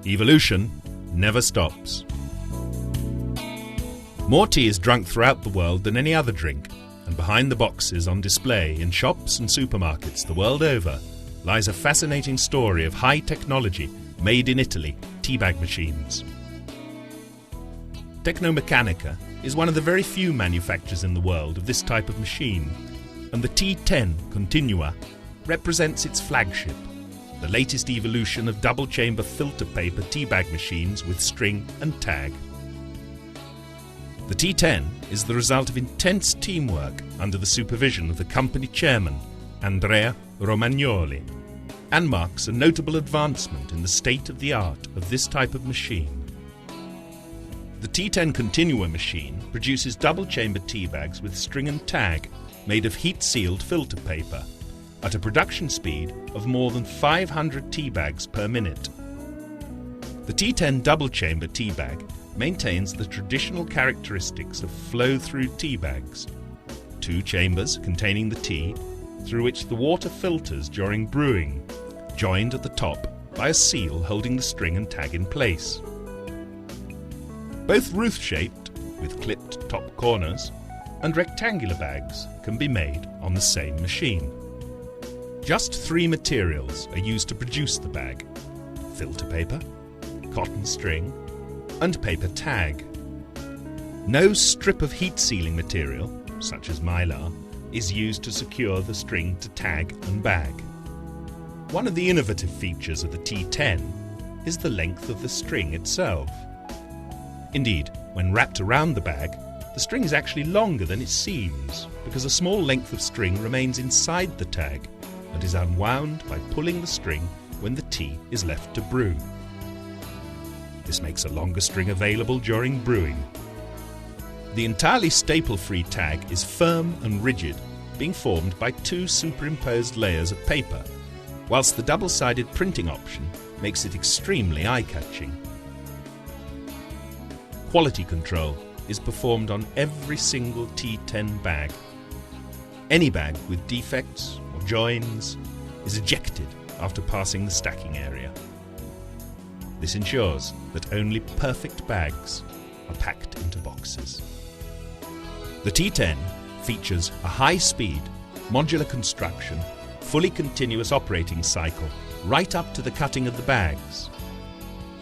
Evolution never stops. More tea is drunk throughout the world than any other drink, and behind the boxes on display in shops and supermarkets the world over lies a fascinating story of high technology made in Italy teabag machines. Tecnomeccanica is one of the very few manufacturers in the world of this type of machine, and the T10 Continua represents its flagship, the latest evolution of double-chamber filter paper teabag machines with string and tag. The T10 is the result of intense teamwork under the supervision of the company chairman, Andrea Romagnoli, and marks a notable advancement in the state-of-the-art of this type of machine. The T10 Continua machine produces double-chamber teabags with string and tag made of heat-sealed filter paper at a production speed of more than 500 teabags per minute. The T10 double-chamber teabag maintains the traditional characteristics of flow-through teabags, two chambers containing the tea through which the water filters during brewing, joined at the top by a seal holding the string and tag in place. Both ruth-shaped, with clipped top corners, and rectangular bags can be made on the same machine. Just three materials are used to produce the bag: filter paper, cotton string, and paper tag. No strip of heat-sealing material, such as mylar, is used to secure the string to tag and bag. One of the innovative features of the T10 is the length of the string itself. Indeed, when wrapped around the bag, the string is actually longer than it seems, because a small length of string remains inside the tag and is unwound by pulling the string when the tea is left to brew. This makes a longer string available during brewing. The entirely staple-free tag is firm and rigid, being formed by two superimposed layers of paper, whilst the double-sided printing option makes it extremely eye-catching. Quality control is performed on every single T10 bag. Any bag with defects or joins is ejected after passing the stacking area. This ensures that only perfect bags are packed into boxes. The T10 features a high-speed, modular construction, fully continuous operating cycle right up to the cutting of the bags.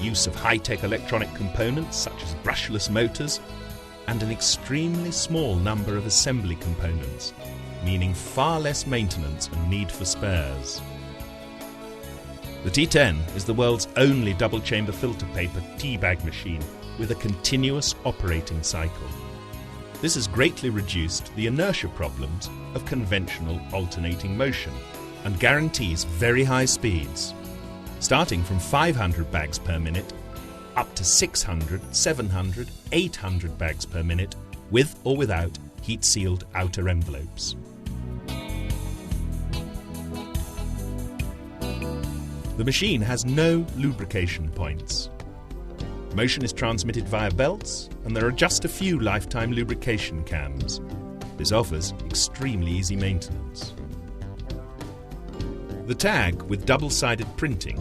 Use of high-tech electronic components such as brushless motors, and an extremely small number of assembly components, meaning far less maintenance and need for spares. The T10 is the world's only double-chamber filter paper teabag machine with a continuous operating cycle. This has greatly reduced the inertia problems of conventional alternating motion and guarantees very high speeds, starting from 500 bags per minute up to 600, 700, 800 bags per minute with or without heat-sealed outer envelopes. The machine has no lubrication points. Motion is transmitted via belts, and there are just a few lifetime lubrication cams. This offers extremely easy maintenance. The tag with double-sided printing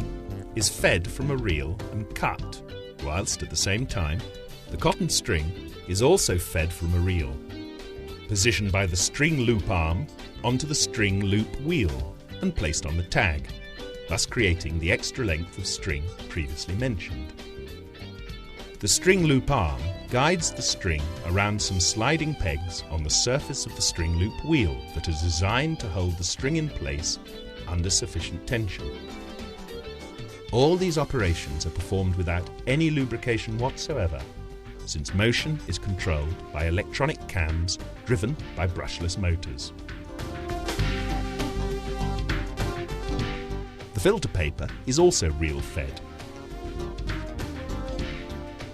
is fed from a reel and cut, whilst at the same time the cotton string is also fed from a reel, positioned by the string loop arm onto the string loop wheel and placed on the tag, thus creating the extra length of string previously mentioned. The string loop arm guides the string around some sliding pegs on the surface of the string loop wheel that are designed to hold the string in place under sufficient tension. All these operations are performed without any lubrication whatsoever, since motion is controlled by electronic cams driven by brushless motors. The filter paper is also reel-fed.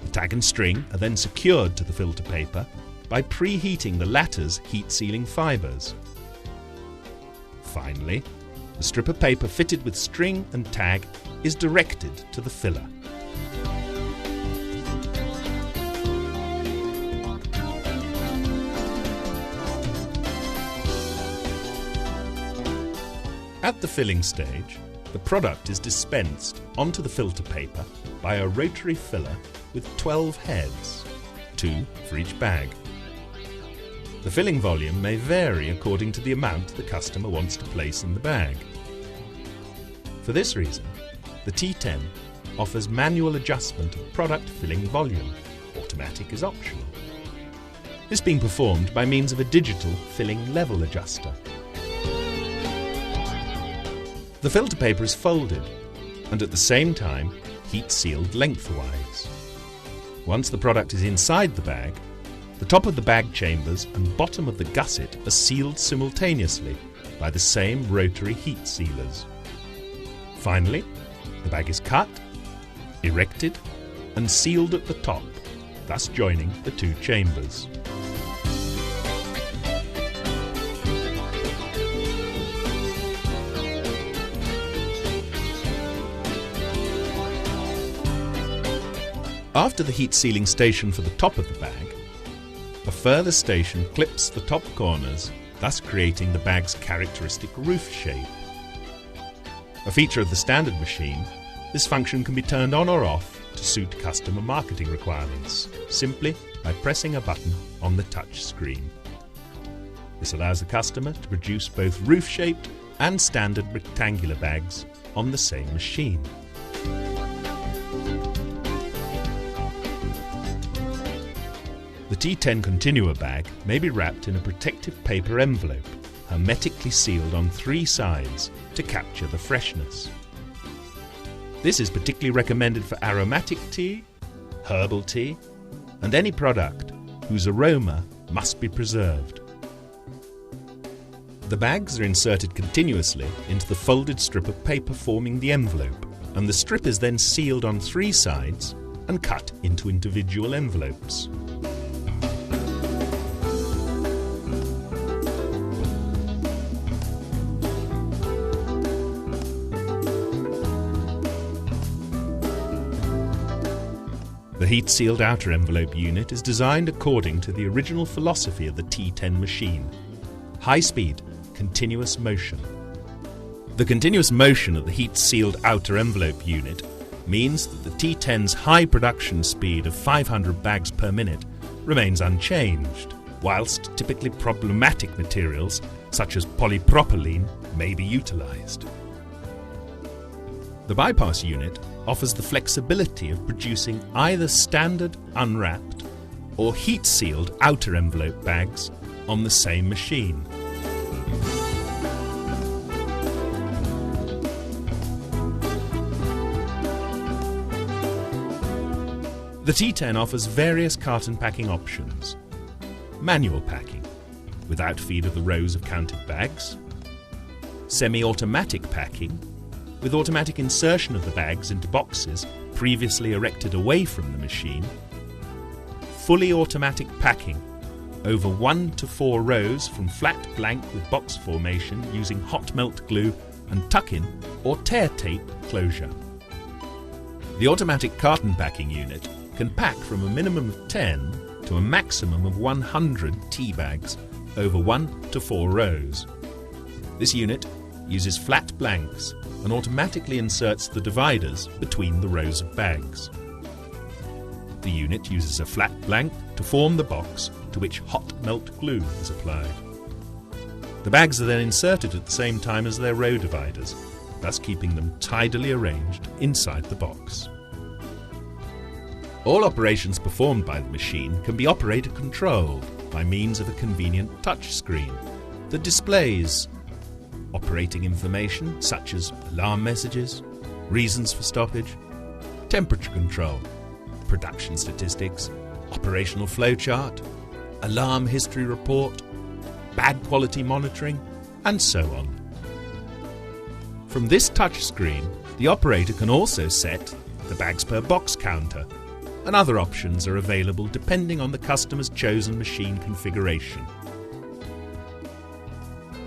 The tag and string are then secured to the filter paper by preheating the latter's heat-sealing fibres. Finally, the strip of paper fitted with string and tag is directed to the filler. At the filling stage, the product is dispensed onto the filter paper by a rotary filler with 12 heads, 2 for each bag. The filling volume may vary according to the amount the customer wants to place in the bag. For this reason, the T10 offers manual adjustment of product filling volume. Automatic is optional. This being performed by means of a digital filling level adjuster. The filter paper is folded and at the same time heat sealed lengthwise. Once the product is inside the bag, the top of the bag chambers and bottom of the gusset are sealed simultaneously by the same rotary heat sealers. Finally, the bag is cut, erected and sealed at the top, thus joining the 2 chambers. After the heat sealing station for the top of the bag, a further station clips the top corners, thus creating the bag's characteristic roof shape. A feature of the standard machine, this function can be turned on or off to suit customer marketing requirements, simply by pressing a button on the touch screen. This allows the customer to produce both roof-shaped and standard rectangular bags on the same machine. The T10 Continua bag may be wrapped in a protective paper envelope, hermetically sealed on 3 sides to capture the freshness. This is particularly recommended for aromatic tea, herbal tea, and any product whose aroma must be preserved. The bags are inserted continuously into the folded strip of paper forming the envelope, and the strip is then sealed on 3 sides and cut into individual envelopes. The heat-sealed outer envelope unit is designed according to the original philosophy of the T10 machine: high-speed, continuous motion. The continuous motion of the heat-sealed outer envelope unit means that the T10's high production speed of 500 bags per minute remains unchanged, whilst typically problematic materials such as polypropylene may be utilised. The bypass unit offers the flexibility of producing either standard unwrapped or heat-sealed outer envelope bags on the same machine. The T10 offers various carton packing options: manual packing, without feed of the rows of counted bags; semi-automatic packing, with automatic insertion of the bags into boxes previously erected away from the machine; fully automatic packing, over 1 to 4 rows from flat blank with box formation using hot melt glue and tuck-in or tear tape closure. The automatic carton packing unit can pack from a minimum of 10 to a maximum of 100 tea bags over 1 to 4 rows. This unit uses flat blanks and automatically inserts the dividers between the rows of bags. The unit uses a flat blank to form the box to which hot melt glue is applied. The bags are then inserted at the same time as their row dividers, thus keeping them tidily arranged inside the box. All operations performed by the machine can be operator controlled by means of a convenient touch screen that displays operating information such as alarm messages, reasons for stoppage, temperature control, production statistics, operational flowchart, alarm history report, bag quality monitoring, and so on. From this touch screen, the operator can also set the bags per box counter, and other options are available depending on the customer's chosen machine configuration.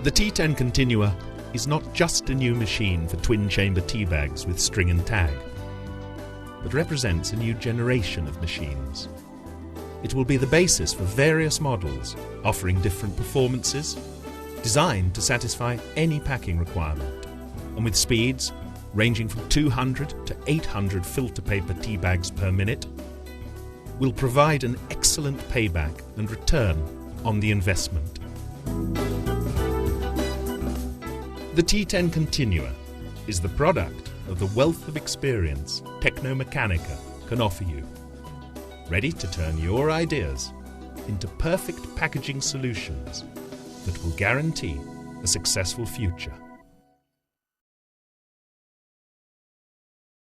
The T10 Continua is not just a new machine for twin-chamber tea bags with string and tag, but represents a new generation of machines. It will be the basis for various models offering different performances, designed to satisfy any packing requirement, and with speeds ranging from 200 to 800 filter paper tea bags per minute, will provide an excellent payback and return on the investment. The T10 Continua is the product of the wealth of experience Tecnomeccanica can offer you, ready to turn your ideas into perfect packaging solutions that will guarantee a successful future.